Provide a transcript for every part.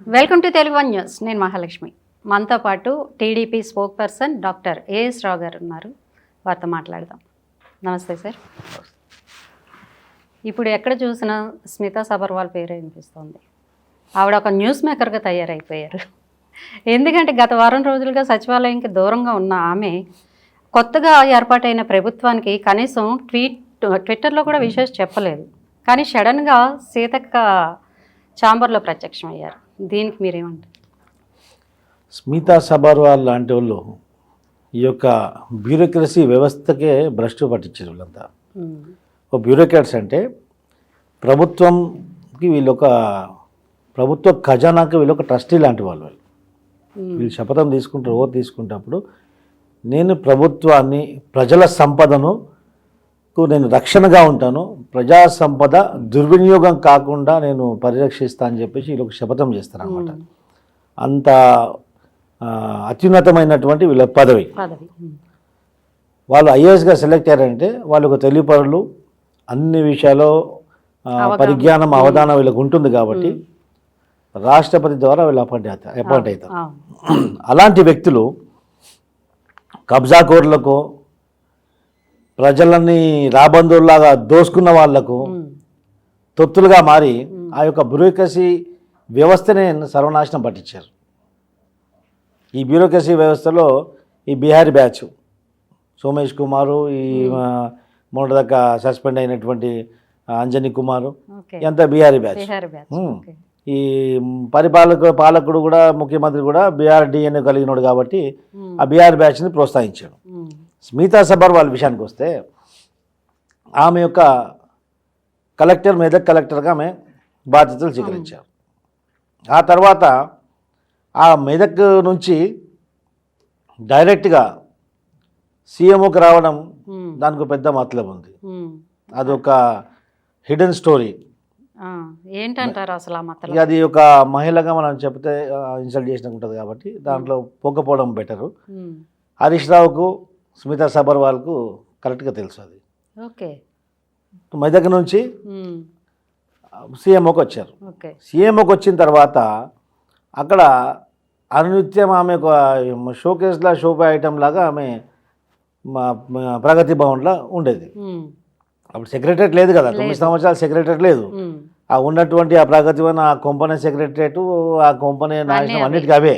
Welcome to Telugu one news. నేను మహాలక్ష్మి. మనతో పాటు TDP spokesperson doctor AS Rao garu ఉన్నారు. వారితో మాట్లాడదాం. నమస్తే సార్. ఇప్పుడు ఎక్కడ చూసినా స్మితా సబర్వాల్ పేరే వినిపిస్తుంది. ఆవిడ ఒక న్యూస్ మేకర్గా తయారైపోయారు. ఎందుకంటే గత వారం రోజులుగా సచివాలయంకి దూరంగా ఉన్న ఆమె కొత్తగా ఏర్పాటైన ప్రభుత్వానికి కనీసం ట్విట్టర్లో కూడా విషయం చెప్పలేదు. కానీ సడన్గా సీతక్క ఛాంబర్లో ప్రత్యక్షమయ్యారు. దీనికి మీరేమంటారు? స్మితా సబర్వాల్ లాంటి వాళ్ళు ఈ యొక్క బ్యూరోక్రసీ వ్యవస్థకే భ్రష్టు పట్టించారు. వీళ్ళంతా ఒక బ్యూరోక్రాట్స్ అంటే ప్రభుత్వంకి వీళ్ళొక ప్రభుత్వ ఖజానాకి వీళ్ళొక ట్రస్టీ లాంటి వాళ్ళు. వీళ్ళు శపథం తీసుకుంటారు. ఓ తీసుకుంటప్పుడు నేను ప్రభుత్వాన్ని ప్రజల సంపదను నేను రక్షణగా ఉంటాను, ప్రజా సంపద దుర్వినియోగం కాకుండా నేను పరిరక్షిస్తా అని చెప్పేసి వీళ్ళకి శపథం చేస్తారు అనమాట. అంత అత్యున్నతమైనటువంటి వీళ్ళ పదవి. వాళ్ళు ఐఏఎస్గా సెలెక్ట్ అయ్యారంటే వాళ్ళకు తెలియపరులు, అన్ని విషయాల్లో పరిజ్ఞానం అవధానం వీళ్ళకు ఉంటుంది కాబట్టి రాష్ట్రపతి ద్వారా వీళ్ళు అపాయింట్ అవుతారు. అలాంటి వ్యక్తులు కబ్జాకోర్లకు, ప్రజలని రాబందుల్లాగా దోసుకున్న వాళ్లకు తొత్తులుగా మారి ఆ యొక్క బ్యూరోక్రసీ వ్యవస్థనే సర్వనాశనం పట్టించారు. ఈ బ్యూరోక్రసీ వ్యవస్థలో ఈ బీహారీ బ్యాచ్ సోమేష్ కుమారు, ఈ మొన్నటిదాకా సస్పెండ్ అయినటువంటి అంజనీ కుమారు, ఎంత బీహారీ బ్యాచ్. ఈ పాలకుడు కూడా, ముఖ్యమంత్రి కూడా బీహార్ డిఎన్ఏ కలిగినాడు కాబట్టి ఆ బీహార్ బ్యాచ్ని ప్రోత్సహించాడు. స్మితా సబర్వాల్ విషయానికి వస్తే ఆమె యొక్క మెదక్ కలెక్టర్గా ఆమె బాధ్యతలు స్వీకరించారు. ఆ తర్వాత ఆ మెదక్ నుంచి డైరెక్ట్గా సీఎంఓకి రావడం దానికి పెద్ద మతలబు ఉంది. అదొక హిడెన్ స్టోరీ. ఏంటంటారు అసలు? అది ఒక మహిళగా మనం చెప్తే ఇన్సల్ట్ చేసినట్టు ఉంటుంది కాబట్టి దాంట్లో పొగ్గపోవడం బెటరు. హరీష్ రావుకు, స్మితా సబర్వాల్కు కరెక్ట్గా తెలుసు అది. ఓకే. మెదక్ నుంచి సీఎంఓకి వచ్చారు. సీఎంఓకి వచ్చిన తర్వాత అక్కడ అనునిత్యం ఆమె ఒక షోకేస్లా షోపే ఐటమ్ లాగా ఆమె ప్రగతి భవన్లో ఉండేది. అప్పుడు సెక్రటరేట్ లేదు కదా, 9 సంవత్సరాలు సెక్రటరేట్ లేదు. ఆ ఉన్నటువంటి ఆ ప్రగతి భవన్, ఆ కొంపనే సెక్రటరేటు, ఆ కొంపనే నాశనం అన్నిటికీ అవే.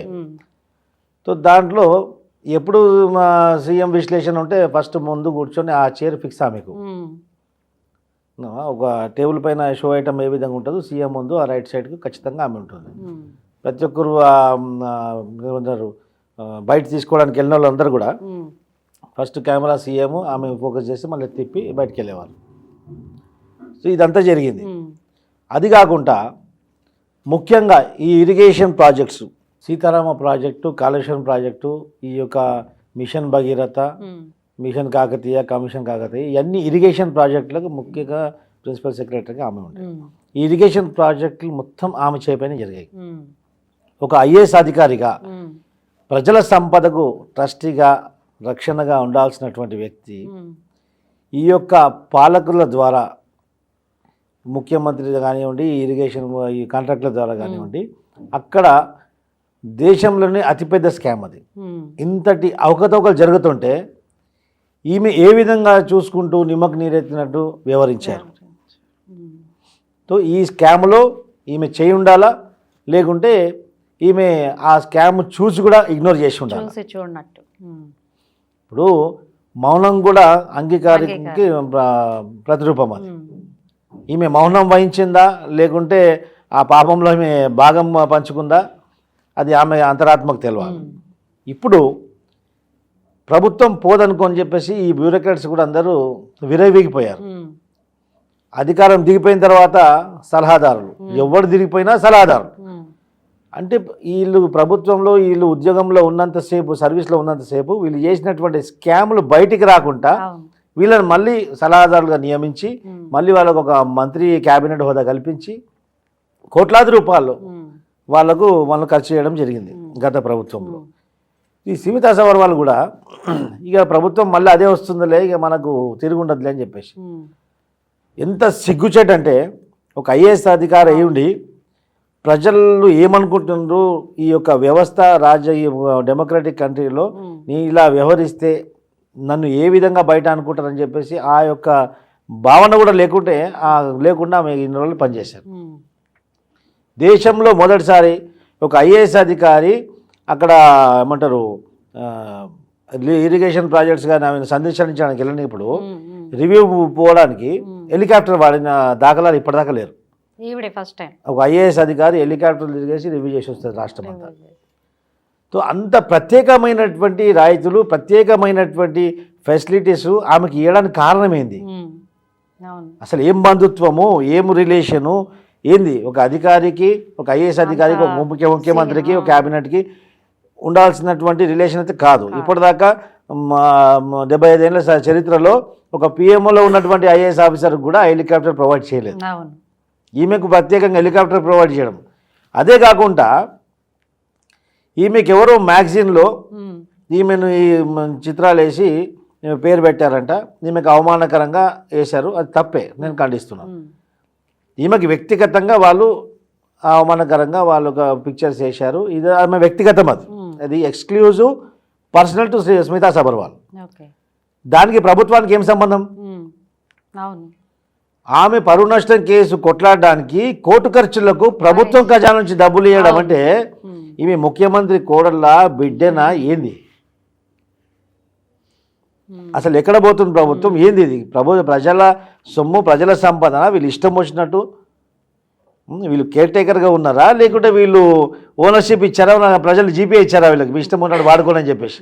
సో దాంట్లో ఎప్పుడు మా సీఎం విశ్లేషణ ఉంటే ఫస్ట్ ముందు కూర్చొని ఆ చైర్ ఫిక్స్ ఆమెకు. ఒక టేబుల్ పైన షో ఐటమ్ ఏ విధంగా ఉంటుందో సీఎం ముందు ఆ రైట్ సైడ్కి ఖచ్చితంగా ఆమె ఉంటుంది. ప్రతి ఒక్కరు ఏమంటారు బయట తీసుకోవడానికి వెళ్ళిన వాళ్ళందరూ కూడా ఫస్ట్ కెమెరా సీఎం ఆమె ఫోకస్ చేసి మళ్ళీ తిప్పి బయటకు వెళ్ళేవాళ్ళు. సో ఇదంతా జరిగింది. అది కాకుండా ముఖ్యంగా ఈ irrigation projects, Seetharama project, Kaleshwaram project, ఈ యొక్క mission Bhagiratha, mission Kakatiya, commission Kakatiya, ఇవన్నీ ఇరిగేషన్ ప్రాజెక్టులకు ముఖ్యంగా ప్రిన్సిపల్ సెక్రటరీగా ఆమె ఉంటుంది. ఈ ఇరిగేషన్ ప్రాజెక్టులు మొత్తం ఆమె చేపైన జరిగాయి. ఒక ఐఏఎస్ అధికారిగా ప్రజల సంపదకు ట్రస్టీగా, రక్షణగా ఉండాల్సినటువంటి వ్యక్తి ఈ యొక్క పాలకుల ద్వారా, ముఖ్యమంత్రి కానివ్వండి, ఇరిగేషన్ ఈ కాంట్రాక్టుల ద్వారా కానివ్వండి, అక్కడ దేశంలోనే అతిపెద్ద స్కామ్ అది. ఇంతటి అవకతవకలు జరుగుతుంటే ఈమె ఏ విధంగా చూసుకుంటూ నిమ్మకు నీరెత్తినట్టు వ్యవహరించారు. సో ఈ స్కామ్లో ఈమె చేయి ఉండాలా, లేకుంటే ఈమె ఆ స్కామ్ చూసి కూడా ఇగ్నోర్ చేసి ఉండాలి. ఇప్పుడు మౌనం కూడా అంగీకారానికి ప్రతిరూపం అది. ఈమె మౌనం వహించిందా, లేకుంటే ఆ పాపంలో ఈమె భాగం పంచుకుందా, అది ఆమె అంతరాత్మకు తెలియాలి. ఇప్పుడు ప్రభుత్వం పోదనుకోని చెప్పేసి ఈ బ్యూరోక్రాట్స్ కూడా అందరూ విరవీగిపోయారు. అధికారం దిగిపోయిన తర్వాత సలహాదారులు, ఎవరు దిగిపోయినా సలహాదారులు. అంటే వీళ్ళు ప్రభుత్వంలో, వీళ్ళు ఉద్యోగంలో ఉన్నంతసేపు, సర్వీస్లో ఉన్నంతసేపు వీళ్ళు చేసినటువంటి స్కాములు బయటికి రాకుండా వీళ్ళని మళ్ళీ సలహాదారులుగా నియమించి మళ్ళీ వాళ్ళకు ఒక మంత్రి క్యాబినెట్ హోదా కల్పించి కోట్లాది రూపాయలు వాళ్ళు ఖర్చు చేయడం జరిగింది గత ప్రభుత్వంలో. ఈ స్మితా సబర్వాల్ కూడా ఇక ప్రభుత్వం మళ్ళీ అదే వస్తుందిలే, ఇక మనకు తిరుగుండదులే అని చెప్పేసి. ఎంత సిగ్గుచేటంటే ఒక ఐఏఎస్ అధికారి అయి ఉండి ప్రజలు ఏమనుకుంటున్నారు, ఈ యొక్క వ్యవస్థ డెమోక్రటిక్ కంట్రీలో నేను ఇలా వ్యవహరిస్తే నన్ను ఏ విధంగా బయట అనుకుంటారని చెప్పేసి ఆ యొక్క భావన కూడా లేకుండా ఆమె ఇన్ని రోజులు పనిచేశారు. దేశంలో మొదటిసారి ఒక ఐఏఎస్ అధికారి అక్కడ ఏమంటారు ఇరిగేషన్ ప్రాజెక్ట్స్ కానీ ఆమెను సందర్శించడానికి వెళ్ళినప్పుడు రివ్యూ పోవడానికి హెలికాప్టర్ వాడిన దాఖలాలు ఇప్పటిదాకా లేరు. ఫస్ట్ టైం ఒక ఐఏఎస్ అధికారి హెలికాప్టర్ తిరిగేసి రివ్యూ చేసి వస్తారు రాష్ట్రం అంతా. సో అంత ప్రత్యేకమైనటువంటి రాయితీలు, ప్రత్యేకమైనటువంటి ఫెసిలిటీస్ ఆమెకి ఇవ్వడానికి కారణం ఏంది? అసలు ఏం బంధుత్వము, ఏం రిలేషను ఏంది? ఒక అధికారికి, ఒక ఐఏఎస్ అధికారికి, ఒక ముఖ్యమంత్రికి, ఒక క్యాబినెట్కి ఉండాల్సినటువంటి రిలేషన్ అయితే కాదు. ఇప్పటిదాకా 75 ఏళ్ళ చరిత్రలో ఒక పిఎంఓలో ఉన్నటువంటి ఐఏఎస్ ఆఫీసర్కి కూడా హెలికాప్టర్ ప్రొవైడ్ చేయలేదు. ఈమెకు ప్రత్యేకంగా హెలికాప్టర్ ప్రొవైడ్ చేయడం. అదే కాకుండా ఈమెకి ఎవరో మ్యాగజైన్లో ఈమెను ఈ చిత్రాలు వేసి పేరు పెట్టారంట. ఈమెకు అవమానకరంగా వేశారు. అది తప్పే, నేను ఖండిస్తున్నాను. ఈమెకి వ్యక్తిగతంగా వాళ్ళు అవమానకరంగా వాళ్ళు ఒక పిక్చర్స్ వేశారు. ఇది ఆమె వ్యక్తిగతం, అది exclusive personal to Smita Sabharwal. దానికి ప్రభుత్వానికి ఏం సంబంధం? ఆమె పరువు నష్టం కేసు కొట్లాడడానికి కోర్టు ఖర్చులకు ప్రభుత్వం ఖజానా నుంచి డబ్బులు ఇవ్వడం అంటే ఈమె ముఖ్యమంత్రి కోడళ్ళ బిడ్డనా ఏంది? అసలు ఎక్కడ పోతుంది ప్రభుత్వం? ఏంది ఇది? ప్రజల సొమ్ము, ప్రజల సంపద వీళ్ళు ఇష్టం వచ్చినట్టు, వీళ్ళు కేర్ టేకర్గా ఉన్నారా లేకుంటే వీళ్ళు ఓనర్షిప్ ఇచ్చారా, ప్రజలు జీపీ ఇచ్చారా వీళ్ళకి మీ ఇష్టం ఉన్నట్టు వాడుకోనని చెప్పేసి?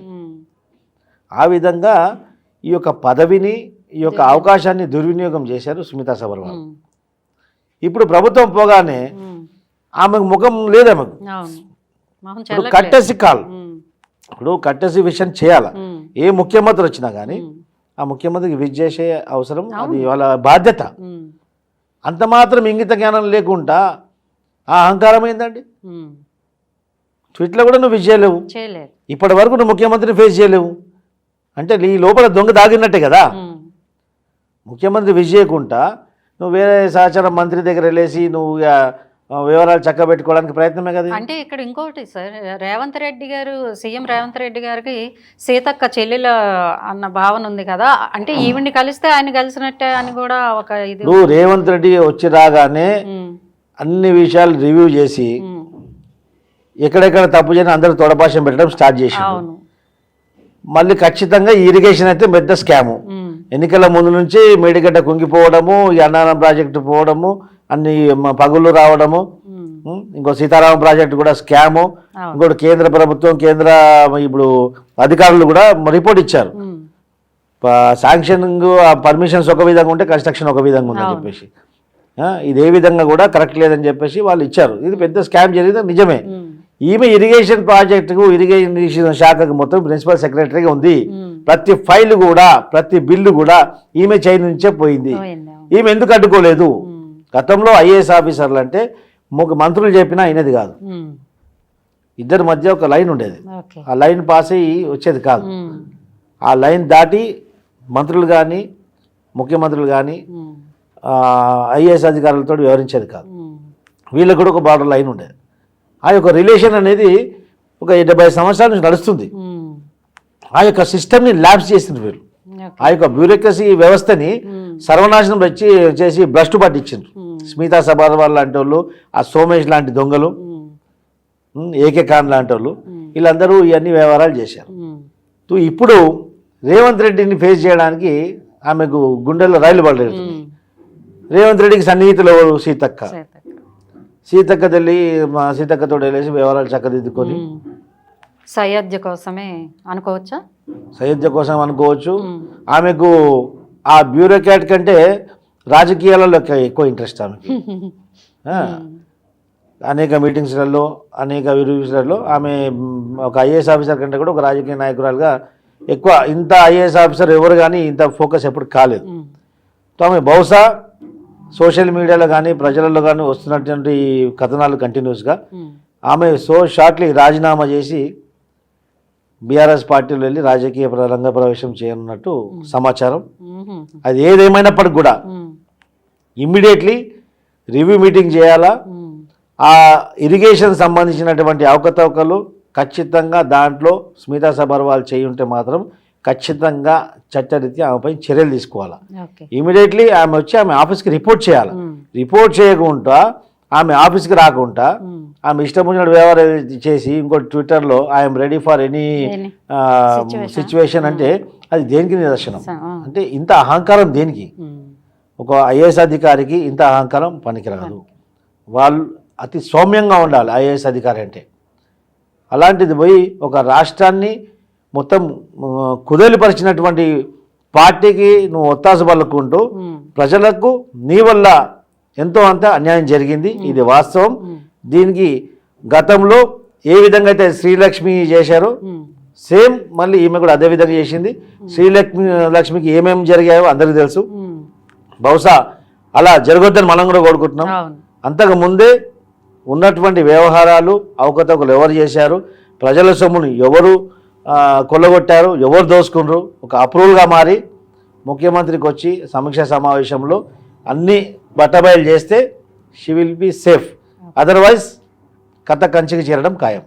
ఆ విధంగా ఈ యొక్క పదవిని, ఈ యొక్క అవకాశాన్ని దుర్వినియోగం చేశారు స్మితా సబర్వాల్. ఇప్పుడు ప్రభుత్వం పోగానే ఆమెకు ముఖం లేదు. ఆమెకు కట్టసి కాల్, ఇప్పుడు కట్టసి విషయం చేయాలి. ఏ ముఖ్యమంత్రి వచ్చినా కానీ ఆ ముఖ్యమంత్రికి విజ్ చేసే అవసరం, అది వాళ్ళ బాధ్యత. అంత మాత్రం ఇంగిత జ్ఞానం లేకుండా ఆ అహంకారం ఏందండి? ట్విట్లో కూడా నువ్వు విజ్ చేయలేవు, ఇప్పటి వరకు నువ్వు ముఖ్యమంత్రిని ఫేస్ చేయలేవు అంటే నీ లోపల దొంగ దాగినట్టే కదా. ముఖ్యమంత్రి విజ్ చేయకుండా నువ్వు వేరే సహచార మంత్రి దగ్గర వెళ్ళేసి నువ్వు వివరాలు చక్కబెట్టుకోవడానికి ప్రయత్నమే కదా. అంటే ఇక్కడ ఇంకోటి సార్, రేవంత్ రెడ్డి గారు, సీఎం రేవంత్ రెడ్డి గారికి సీతక్క చెల్లెల అన్న భావన ఉంది కదా, అంటే ఈవిడ్ని కలిస్తే ఆయన కలిసినట్టే అని కూడా ఒక ఇది. నువ్వు రేవంత్ రెడ్డి వచ్చి రాగానే అన్ని విషయాలు రివ్యూ చేసి ఎక్కడెక్కడ తప్పు చేయని అందరూ తోడపాశం పెట్టడం స్టార్ట్ చేసి, మళ్ళీ ఖచ్చితంగా ఇరిగేషన్ అయితే పెద్ద స్కాము. ఎన్నికల ముందు నుంచి మేడిగడ్డ కుంగిపోవడము, ఈ అన్నారం ప్రాజెక్టు పోవడము, అన్ని పగుళ్ళు రావడము, ఇంకో సీతారామ ప్రాజెక్టు కూడా స్కాము, ఇంకోటి కేంద్ర ప్రభుత్వం, ఇప్పుడు అధికారులు కూడా రిపోర్ట్ ఇచ్చారు. శాంక్షనింగ్ పర్మిషన్స్ ఒక విధంగా ఉంటే కన్స్ట్రక్షన్ ఒక విధంగా ఉందని చెప్పేసి, ఇది ఏ విధంగా కూడా కరెక్ట్ లేదని చెప్పేసి వాళ్ళు ఇచ్చారు. ఇది పెద్ద స్కామ్ జరిగింది, నిజమే. ఈమె ఇరిగేషన్ ప్రాజెక్టుకు, ఇరిగేషన్ శాఖకు మొత్తం ప్రిన్సిపల్ సెక్రటరీగా ఉంది. ప్రతి ఫైల్ కూడా, ప్రతి బిల్లు కూడా ఈమె చేయి నుంచే పోయింది. ఈమె ఎందుకు అడ్డుకోలేదు? గతంలో ఐఏఎస్ ఆఫీసర్లు అంటే మంత్రులు చెప్పినా అయినది కాదు, ఇద్దరి మధ్య ఒక లైన్ ఉండేది. ఆ లైన్ పాస్ అయ్యి వచ్చేది కాదు. ఆ లైన్ దాటి మంత్రులు కానీ, ముఖ్యమంత్రులు కానీ ఐఏఎస్ అధికారులతో వ్యవహరించేది కాదు. వీళ్ళకి కూడా ఒక బార్డర్ లైన్ ఉండేది. ఆ యొక్క రిలేషన్ అనేది ఒక 70 సంవత్సరాల నుంచి నడుస్తుంది. ఆ యొక్క సిస్టమ్ని ల్యాబ్స్ చేసింది వీళ్ళు. ఆ యొక్క బ్యూరోక్రసీ వ్యవస్థని సర్వనాశనం చేసి భ్రష్టు పట్టించిండ్రు. స్మితా సబర్వాల్ లాంటి వాళ్ళు, ఆ సోమేష్ లాంటి దొంగలు, ఏకే ఖాన్ లాంటి వాళ్ళు, వీళ్ళందరూ ఇవన్నీ వ్యవహారాలు చేశారు. ఇప్పుడు రేవంత్ రెడ్డిని ఫేస్ చేయడానికి ఆమెకు గుండెల్లో రైలు పడలేదు. రేవంత్ రెడ్డికి సన్నిహితులు సీతక్క తల్లి, మా సీతక్కతో వెళ్ళేసి వ్యవహారాలు చక్కదిద్దుకొని సయోధ్య కోసమే అనుకోవచ్చా? సయోధ్య కోసం అనుకోవచ్చు. ఆమెకు ఆ బ్యూరోక్రాట్ కంటే రాజకీయాలలో ఎక్కువ ఇంట్రెస్ట్ ఆమెకి. అనేక మీటింగ్స్లలో, అనేక రివ్యూస్లలో ఆమె ఒక ఐఏఎస్ ఆఫీసర్ కంటే కూడా ఒక రాజకీయ నాయకురాలుగా ఎక్కువ, ఇంత ఐఏఎస్ ఆఫీసర్ ఎవరు కానీ ఇంత ఫోకస్ ఎప్పుడు కాలేదు. సో ఆమె బహుశా సోషల్ మీడియాలో కానీ ప్రజలలో కానీ వస్తున్నటువంటి కథనాలు కంటిన్యూస్గా ఆమె షార్ట్లీ రాజీనామా చేసి బీఆర్ఎస్ పార్టీలో వెళ్ళి రాజకీయ రంగ ప్రవేశం చేయనున్నట్టు సమాచారం. అది ఏదేమైనప్పటికి కూడా ఇమ్మీడియట్లీ రివ్యూ మీటింగ్ చేయాలా, ఆ ఇరిగేషన్ సంబంధించినటువంటి అవకతవకలు ఖచ్చితంగా దాంట్లో స్మితా సబర్వాల్ చేయి ఉంటే మాత్రం ఖచ్చితంగా చట్టరీత్యా ఆమెపై చర్యలు తీసుకోవాలి. ఓకే. ఇమీడియట్లీ ఆమె వచ్చి ఆమె ఆఫీస్కి రిపోర్ట్ చేయాలి. రిపోర్ట్ చేయకుండా ఆమె ఆఫీస్కి రాకుండా ఆమె ఇష్టం వచ్చినట్టు వ్యవహారం చేసి ఇంకోటి ట్విట్టర్లో I'm ready for any situation అంటే అది దేనికి నిదర్శనం? అంటే ఇంత అహంకారం దేనికి? ఒక ఐఏఎస్ అధికారికి ఇంత అహంకారం పనికిరాదు. వాళ్ళు అతి సౌమ్యంగా ఉండాలి ఐఏఎస్ అధికారి అంటే. అలాంటిది పోయి ఒక రాష్ట్రాన్ని మొత్తం కుదేలుపరిచినటువంటి పార్టీకి నువ్వు ఒత్తాసు పలుకుంటూ ప్రజలకు నీ వల్ల ఎంతో అంత అన్యాయం జరిగింది, ఇది వాస్తవం. దీనికి గతంలో ఏ విధంగా అయితే శ్రీలక్ష్మి చేశారో సేమ్ మళ్ళీ ఈమె కూడా అదే విధంగా చేసింది. లక్ష్మికి ఏమేమి జరిగాయో అందరికీ తెలుసు. బహుశా అలా జరగొద్దని మనం కూడా కోరుకుంటున్నాం. అంతకు ముందే ఉన్నటువంటి వ్యవహారాలు అవకతవకలు ఎవరు చేశారు, ప్రజల సొమ్మును ఎవరు కొల్లగొట్టారు, ఎవరు దోసుకున్నారు, ఒక అప్రూవల్గా మారి ముఖ్యమంత్రికి వచ్చి సమీక్షా సమావేశంలో అన్నీ బట్టబయలు చేస్తే she will be safe. Otherwise కథ కంచికి చేరడం ఖాయం.